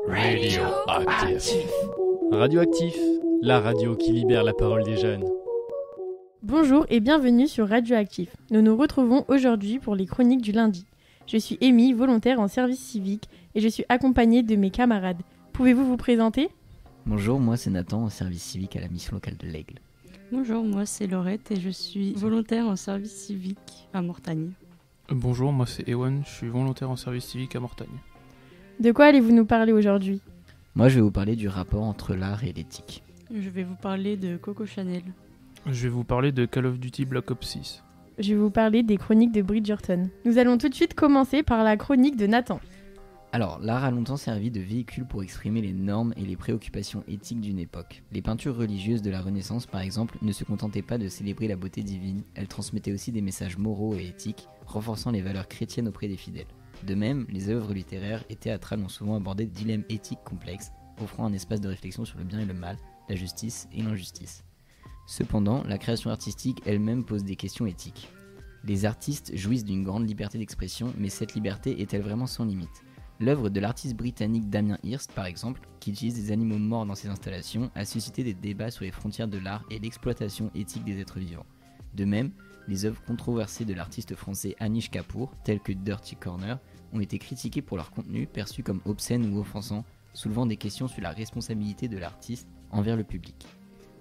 Radioactif. Radioactif, la radio qui libère la parole des jeunes. Bonjour et bienvenue sur Radioactif. Nous nous retrouvons aujourd'hui pour les chroniques du lundi. Je suis Amy, volontaire en service civique, et je suis accompagnée de mes camarades. Pouvez-vous vous présenter ? Bonjour, moi c'est Nathan, en service civique à la mission locale de l'Aigle. Bonjour, moi c'est Laurette et je suis volontaire en service civique à Mortagne. Bonjour, moi c'est Ewan, je suis volontaire en service civique à Mortagne. De quoi allez-vous nous parler aujourd'hui ? Moi je vais vous parler du rapport entre l'art et l'éthique. Je vais vous parler de Coco Chanel. Je vais vous parler de Call of Duty Black Ops 6. Je vais vous parler des chroniques de Bridgerton. Nous allons tout de suite commencer par la chronique de Nathan. Alors, l'art a longtemps servi de véhicule pour exprimer les normes et les préoccupations éthiques d'une époque. Les peintures religieuses de la Renaissance, par exemple, ne se contentaient pas de célébrer la beauté divine, elles transmettaient aussi des messages moraux et éthiques, renforçant les valeurs chrétiennes auprès des fidèles. De même, les œuvres littéraires et théâtrales ont souvent abordé des dilemmes éthiques complexes, offrant un espace de réflexion sur le bien et le mal, la justice et l'injustice. Cependant, la création artistique elle-même pose des questions éthiques. Les artistes jouissent d'une grande liberté d'expression, mais cette liberté est-elle vraiment sans limite ? L'œuvre de l'artiste britannique Damien Hirst, par exemple, qui utilise des animaux morts dans ses installations, a suscité des débats sur les frontières de l'art et l'exploitation éthique des êtres vivants. De même, les œuvres controversées de l'artiste français Anish Kapoor, telles que Dirty Corner, ont été critiquées pour leur contenu perçu comme obscène ou offensant, soulevant des questions sur la responsabilité de l'artiste envers le public.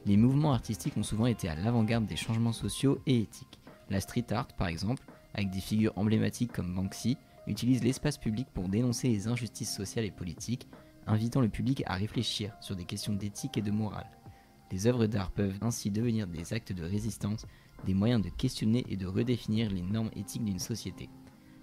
Les mouvements artistiques ont souvent été à l'avant-garde des changements sociaux et éthiques. La street art, par exemple, avec des figures emblématiques comme Banksy, utilise l'espace public pour dénoncer les injustices sociales et politiques, invitant le public à réfléchir sur des questions d'éthique et de morale. Les œuvres d'art peuvent ainsi devenir des actes de résistance, des moyens de questionner et de redéfinir les normes éthiques d'une société.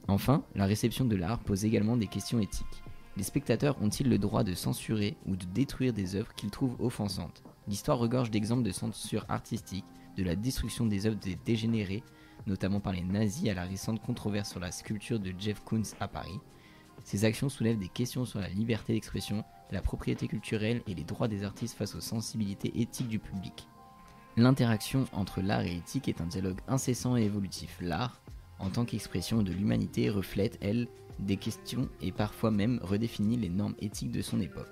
Enfin, la réception de l'art pose également des questions éthiques. Les spectateurs ont-ils le droit de censurer ou de détruire des œuvres qu'ils trouvent offensantes ? L'histoire regorge d'exemples de censure artistique, de la destruction des œuvres des dégénérés, notamment par les nazis à la récente controverse sur la sculpture de Jeff Koons à Paris. Ces actions soulèvent des questions sur la liberté d'expression, la propriété culturelle et les droits des artistes face aux sensibilités éthiques du public. L'interaction entre l'art et l'éthique est un dialogue incessant et évolutif. L'art, en tant qu'expression de l'humanité, reflète, elle, des questions et parfois même redéfinit les normes éthiques de son époque.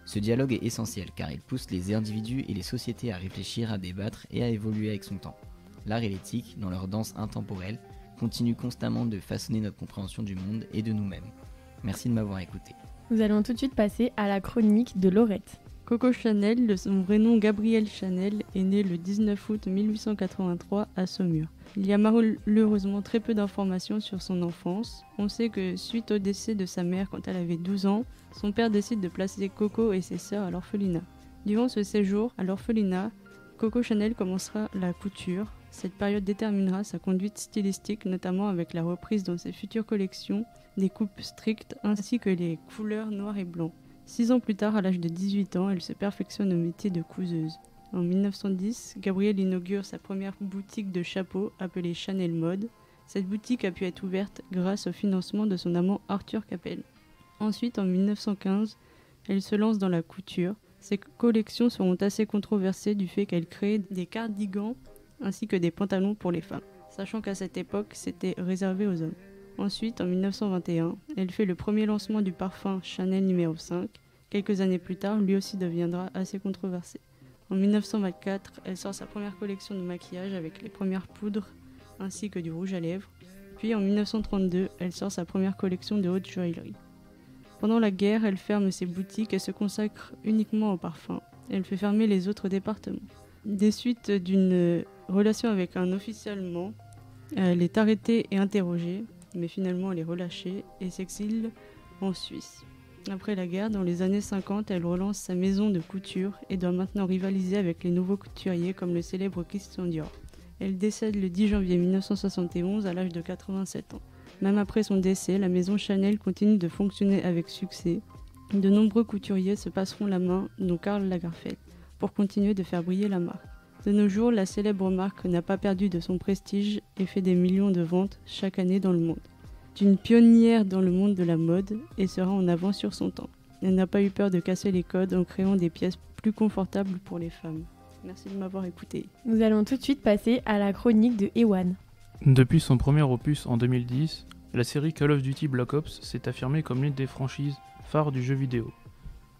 Ce dialogue est essentiel car il pousse les individus et les sociétés à réfléchir, à débattre et à évoluer avec son temps. L'art et l'éthique, dans leur danse intemporelle, continuent constamment de façonner notre compréhension du monde et de nous-mêmes. Merci de m'avoir écouté. Nous allons tout de suite passer à la chronique de Laurette. Coco Chanel, de son vrai nom Gabrielle Chanel, est née le 19 août 1883 à Saumur. Il y a malheureusement très peu d'informations sur son enfance. On sait que suite au décès de sa mère quand elle avait 12 ans, son père décide de placer Coco et ses sœurs à l'orphelinat. Durant ce séjour à l'orphelinat, Coco Chanel commencera la couture. Cette période déterminera sa conduite stylistique, notamment avec la reprise dans ses futures collections des coupes strictes ainsi que les couleurs noir et blanc. 6 ans plus tard, à l'âge de 18 ans, elle se perfectionne au métier de couseuse. En 1910, Gabrielle inaugure sa première boutique de chapeaux appelée Chanel Mode. Cette boutique a pu être ouverte grâce au financement de son amant Arthur Capel. Ensuite, en 1915, elle se lance dans la couture. Ses collections seront assez controversées du fait qu'elle crée des cardigans ainsi que des pantalons pour les femmes, sachant qu'à cette époque, c'était réservé aux hommes. Ensuite, en 1921, elle fait le premier lancement du parfum Chanel numéro 5. Quelques années plus tard, lui aussi deviendra assez controversé. En 1924, elle sort sa première collection de maquillage avec les premières poudres ainsi que du rouge à lèvres. Puis en 1932, elle sort sa première collection de haute joaillerie. Pendant la guerre, elle ferme ses boutiques et se consacre uniquement au parfum. Elle fait fermer les autres départements. Des suites d'une relation avec un officier allemand, elle est arrêtée et interrogée, mais finalement elle est relâchée et s'exile en Suisse. Après la guerre, dans les années 50, elle relance sa maison de couture et doit maintenant rivaliser avec les nouveaux couturiers comme le célèbre Christian Dior. Elle décède le 10 janvier 1971 à l'âge de 87 ans. Même après son décès, la maison Chanel continue de fonctionner avec succès. De nombreux couturiers se passeront la main, dont Karl Lagerfeld, pour continuer de faire briller la marque. De nos jours, la célèbre marque n'a pas perdu de son prestige et fait des millions de ventes chaque année dans le monde. D'une pionnière dans le monde de la mode et sera en avance sur son temps. Elle n'a pas eu peur de casser les codes en créant des pièces plus confortables pour les femmes. Merci de m'avoir écouté. Nous allons tout de suite passer à la chronique de Ewan. Depuis son premier opus en 2010, la série Call of Duty Black Ops s'est affirmée comme l'une des franchises phares du jeu vidéo.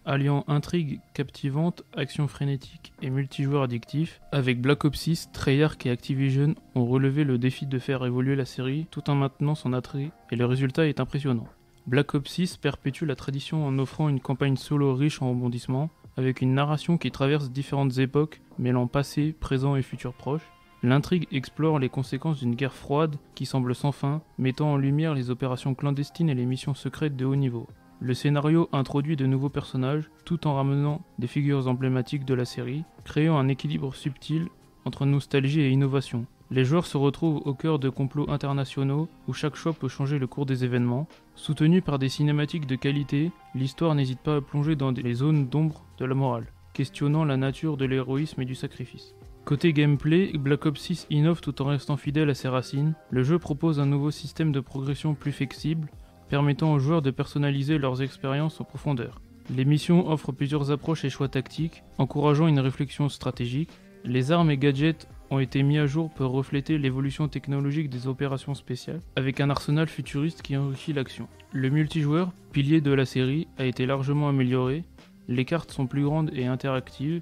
alliant intrigue captivante, action frénétique et multijoueur addictif. Avec Black Ops 6, Treyarch et Activision ont relevé le défi de faire évoluer la série tout en maintenant son attrait, et le résultat est impressionnant. Black Ops 6 perpétue la tradition en offrant une campagne solo riche en rebondissements, avec une narration qui traverse différentes époques, mêlant passé, présent et futur proche. L'intrigue explore les conséquences d'une guerre froide qui semble sans fin, mettant en lumière les opérations clandestines et les missions secrètes de haut niveau. Le scénario introduit de nouveaux personnages, tout en ramenant des figures emblématiques de la série, créant un équilibre subtil entre nostalgie et innovation. Les joueurs se retrouvent au cœur de complots internationaux où chaque choix peut changer le cours des événements. Soutenu par des cinématiques de qualité, l'histoire n'hésite pas à plonger dans les zones d'ombre de la morale, questionnant la nature de l'héroïsme et du sacrifice. Côté gameplay, Black Ops 6 innove tout en restant fidèle à ses racines. Le jeu propose un nouveau système de progression plus flexible, permettant aux joueurs de personnaliser leurs expériences en profondeur. Les missions offrent plusieurs approches et choix tactiques, encourageant une réflexion stratégique. Les armes et gadgets ont été mis à jour pour refléter l'évolution technologique des opérations spéciales, avec un arsenal futuriste qui enrichit l'action. Le multijoueur, pilier de la série, a été largement amélioré. Les cartes sont plus grandes et interactives,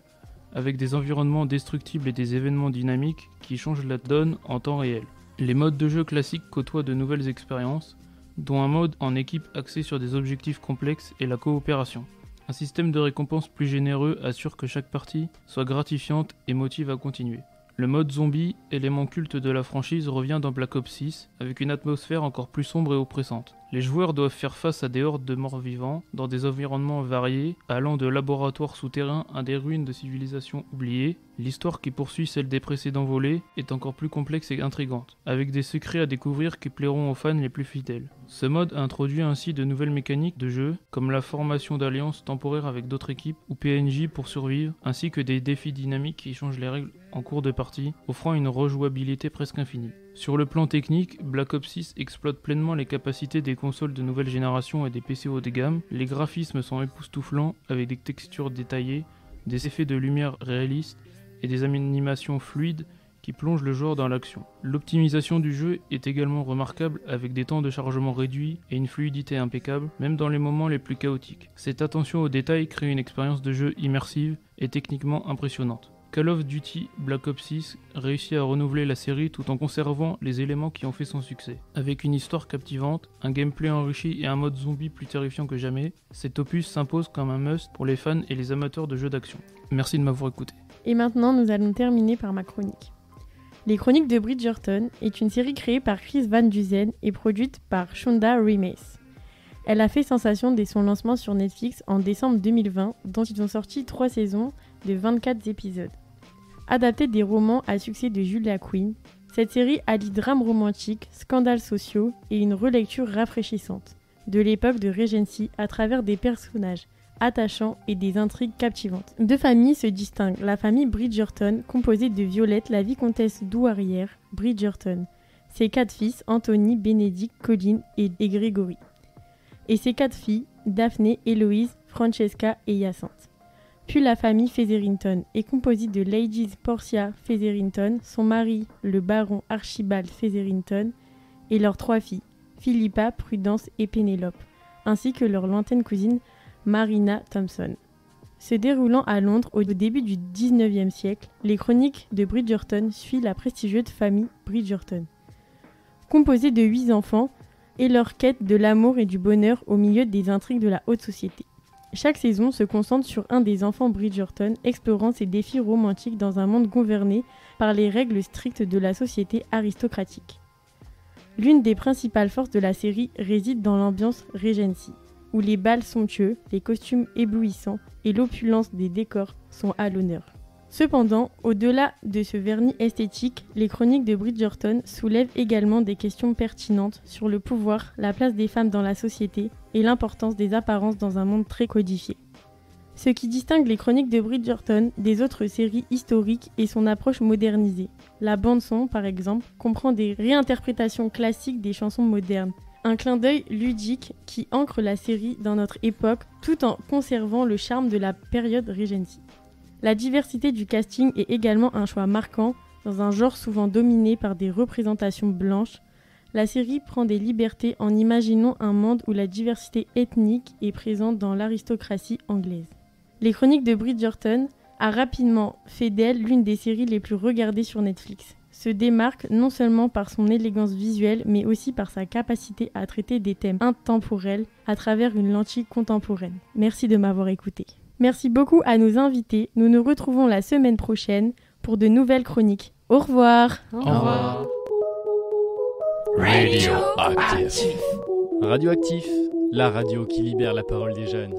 avec des environnements destructibles et des événements dynamiques qui changent la donne en temps réel. Les modes de jeu classiques côtoient de nouvelles expériences, dont un mode en équipe axé sur des objectifs complexes et la coopération. Un système de récompense plus généreux assure que chaque partie soit gratifiante et motive à continuer. Le mode zombie, élément culte de la franchise, revient dans Black Ops 6 avec une atmosphère encore plus sombre et oppressante. Les joueurs doivent faire face à des hordes de morts vivants dans des environnements variés, allant de laboratoires souterrains à des ruines de civilisations oubliées. L'histoire qui poursuit celle des précédents volets est encore plus complexe et intrigante, avec des secrets à découvrir qui plairont aux fans les plus fidèles. Ce mode introduit ainsi de nouvelles mécaniques de jeu, comme la formation d'alliances temporaires avec d'autres équipes ou PNJ pour survivre, ainsi que des défis dynamiques qui changent les règles en cours de partie, offrant une rejouabilité presque infinie. Sur le plan technique, Black Ops 6 exploite pleinement les capacités des consoles de nouvelle génération et des PC haut de gamme. Les graphismes sont époustouflants avec des textures détaillées, des effets de lumière réalistes et des animations fluides qui plongent le joueur dans l'action. L'optimisation du jeu est également remarquable avec des temps de chargement réduits et une fluidité impeccable, même dans les moments les plus chaotiques. Cette attention aux détails crée une expérience de jeu immersive et techniquement impressionnante. Call of Duty Black Ops 6 réussit à renouveler la série tout en conservant les éléments qui ont fait son succès. Avec une histoire captivante, un gameplay enrichi et un mode zombie plus terrifiant que jamais, cet opus s'impose comme un must pour les fans et les amateurs de jeux d'action. Merci de m'avoir écouté. Et maintenant, nous allons terminer par ma chronique. Les Chroniques de Bridgerton est une série créée par Chris Van Dusen et produite par Shonda Rhimes. Elle a fait sensation dès son lancement sur Netflix en décembre 2020, dont ils ont sorti 3 saisons de 24 épisodes. Adaptée des romans à succès de Julia Quinn, cette série allie drame romantique, scandales sociaux et une relecture rafraîchissante de l'époque de Regency à travers des personnages attachants et des intrigues captivantes. 2 familles se distinguent, la famille Bridgerton, composée de Violette, la vicomtesse douairière Bridgerton, ses 4 fils, Anthony, Benedict, Colin et Gregory, et ses 4 filles, Daphné, Héloïse, Francesca et Hyacinthe. Puis la famille Featherington est composée de Lady Portia Featherington, son mari, le baron Archibald Featherington, et leurs 3 filles, Philippa, Prudence et Pénélope, ainsi que leur lointaine cousine Marina Thompson. Se déroulant à Londres au début du 19e siècle, les Chroniques de Bridgerton suivent la prestigieuse famille Bridgerton, composée de 8 enfants, et leur quête de l'amour et du bonheur au milieu des intrigues de la haute société. Chaque saison se concentre sur un des enfants Bridgerton explorant ses défis romantiques dans un monde gouverné par les règles strictes de la société aristocratique. L'une des principales forces de la série réside dans l'ambiance Regency, où les bals somptueux, les costumes éblouissants et l'opulence des décors sont à l'honneur. Cependant, au-delà de ce vernis esthétique, les Chroniques de Bridgerton soulèvent également des questions pertinentes sur le pouvoir, la place des femmes dans la société et l'importance des apparences dans un monde très codifié. Ce qui distingue les Chroniques de Bridgerton des autres séries historiques est son approche modernisée. La bande-son, par exemple, comprend des réinterprétations classiques des chansons modernes, un clin d'œil ludique qui ancre la série dans notre époque tout en conservant le charme de la période Regency. La diversité du casting est également un choix marquant dans un genre souvent dominé par des représentations blanches. La série prend des libertés en imaginant un monde où la diversité ethnique est présente dans l'aristocratie anglaise. Les Chroniques de Bridgerton a rapidement fait d'elle l'une des séries les plus regardées sur Netflix. Se démarque non seulement par son élégance visuelle, mais aussi par sa capacité à traiter des thèmes intemporels à travers une lentille contemporaine. Merci de m'avoir écouté. Merci beaucoup à nos invités. Nous nous retrouvons la semaine prochaine pour de nouvelles chroniques. Au revoir. Au revoir. Radioactif. Radioactif, la radio qui libère la parole des jeunes.